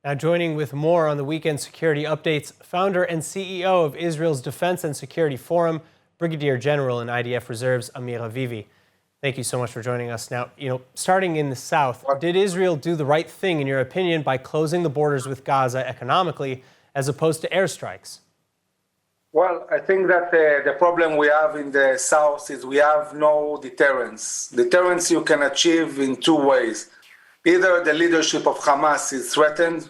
Now joining with more on the weekend security updates, founder and CEO of Israel's Defense and Security Forum, Brigadier General in IDF Reserves, Amir Avivi. Thank you so much for joining us. Now, starting in the south, did Israel do the right thing, in your opinion, by closing the borders with Gaza economically as opposed to airstrikes? Well, I think that the problem we have in the south is we have no deterrence. Deterrence you can achieve in two ways. Either the leadership of Hamas is threatened,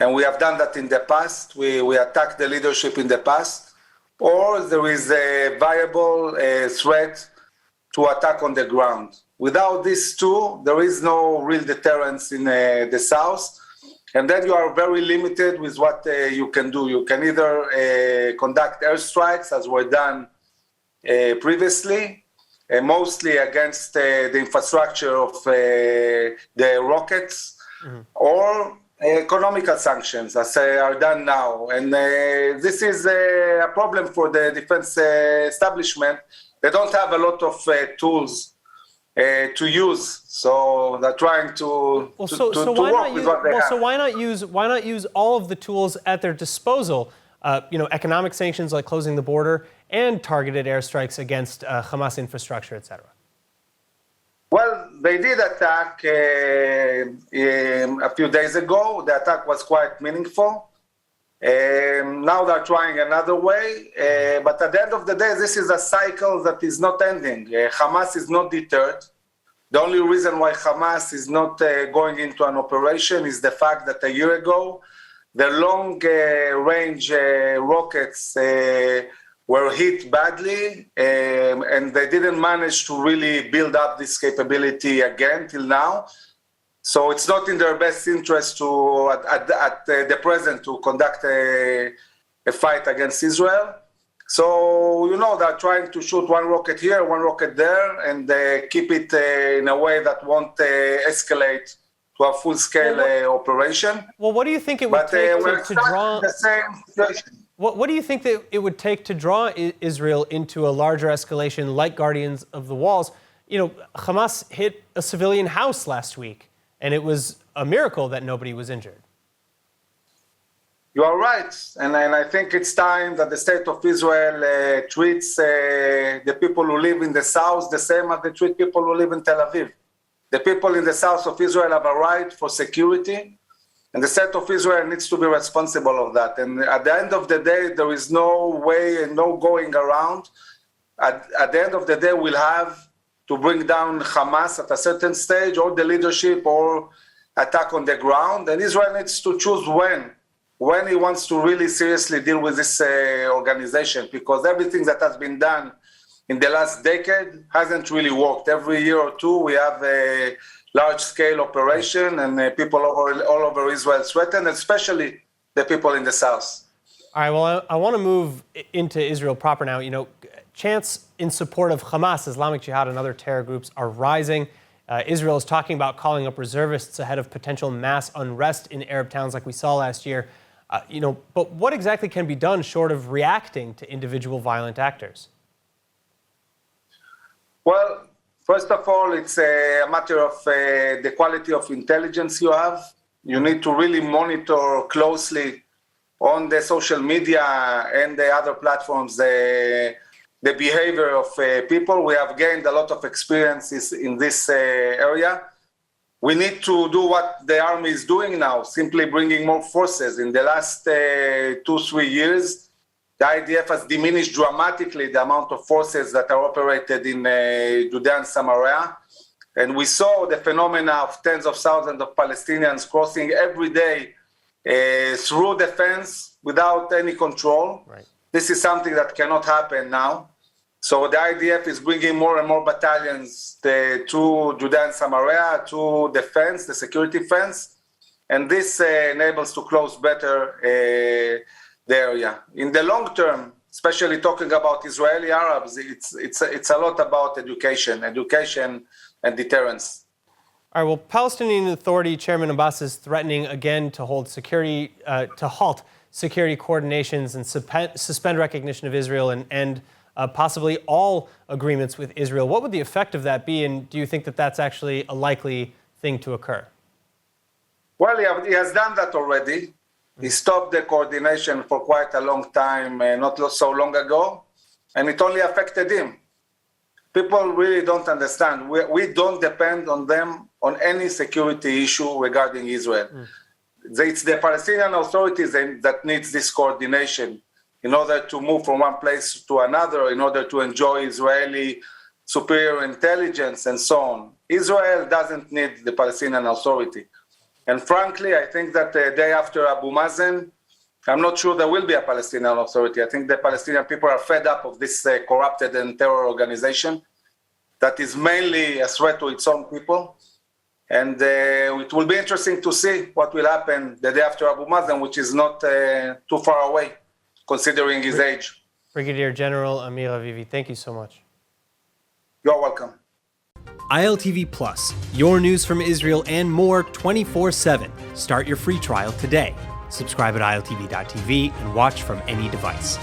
and we have done that in the past. We attacked the leadership in the past, or there is a viable threat to attack on the ground. Without these two, there is no real deterrence in the south. And then you are very limited with what you can do. You can either conduct airstrikes, as were done previously, mostly against the infrastructure of the rockets, or economical sanctions, as are done now. And this is a problem for the defense establishment. They don't have a lot of tools to use, so they're trying to work with what they have. So why not use all of the tools at their disposal? Economic sanctions like closing the border and targeted airstrikes against Hamas infrastructure, etc. Well, they did attack a few days ago. The attack was quite meaningful. Now they're trying another way, but at the end of the day, this is a cycle that is not ending. Hamas is not deterred. The only reason why Hamas is not going into an operation is the fact that a year ago, the long-range rockets were hit badly, and they didn't manage to really build up this capability again till now. So it's not in their best interest to, at the present, to conduct a fight against Israel. So, they're trying to shoot one rocket here, one rocket there, and keep it in a way that won't escalate to a full-scale operation. Well, what do you think it would take to draw the same situation? What do you think that it would take to draw Israel into a larger escalation like Guardians of the Walls? Hamas hit a civilian house last week, and it was a miracle that nobody was injured. You are right, and I think it's time that the state of Israel treats the people who live in the south the same as they treat people who live in Tel Aviv. The people in the south of Israel have a right for security, and the state of Israel needs to be responsible of that. And at the end of the day, there is no way and no going around. At the end of the day, we'll have to bring down Hamas at a certain stage, or the leadership, or attack on the ground. And Israel needs to choose when he wants to really seriously deal with this organization, because everything that has been done in the last decade hasn't really worked. Every year or two, we have a large-scale operation, and people all over Israel threatened, especially the people in the south. All right, well, I want to move into Israel proper now. Chants in support of Hamas, Islamic Jihad, and other terror groups are rising. Israel is talking about calling up reservists ahead of potential mass unrest in Arab towns like we saw last year. But what exactly can be done short of reacting to individual violent actors? Well, first of all, it's a matter of the quality of intelligence you have. You need to really monitor closely on the social media and the other platforms the behavior of people. We have gained a lot of experiences in this area. We need to do what the army is doing now, simply bringing more forces. In the last 2-3 years, the IDF has diminished dramatically the amount of forces that are operated in Judea and Samaria. And we saw the phenomena of tens of thousands of Palestinians crossing every day through the fence without any control. Right. This is something that cannot happen now. So the IDF is bringing more and more battalions to Judea and Samaria, to the fence, the security fence, and this enables to close better the area. In the long term, especially talking about Israeli Arabs, it's a lot about education and deterrence. All right. Well, Palestinian Authority Chairman Abbas is threatening again to halt security coordinations and suspend recognition of Israel and end possibly all agreements with Israel. What would the effect of that be, and do you think that that's actually a likely thing to occur? Well, he has done that already. He stopped the coordination for quite a long time, not so long ago, and it only affected him. People really don't understand. We don't depend on them on any security issue regarding Israel. It's the Palestinian authorities that needs this coordination in order to move from one place to another, in order to enjoy Israeli superior intelligence and so on. Israel doesn't need the Palestinian Authority. And frankly, I think that the day after Abu Mazen, I'm not sure there will be a Palestinian Authority. I think the Palestinian people are fed up of this corrupted and terror organization that is mainly a threat to its own people. And it will be interesting to see what will happen the day after Abu Mazen, which is not too far away, considering his age. Brigadier General Amir Avivi, thank you so much. You're welcome. ILTV Plus, your news from Israel and more 24/7. Start your free trial today. Subscribe at iltv.tv and watch from any device.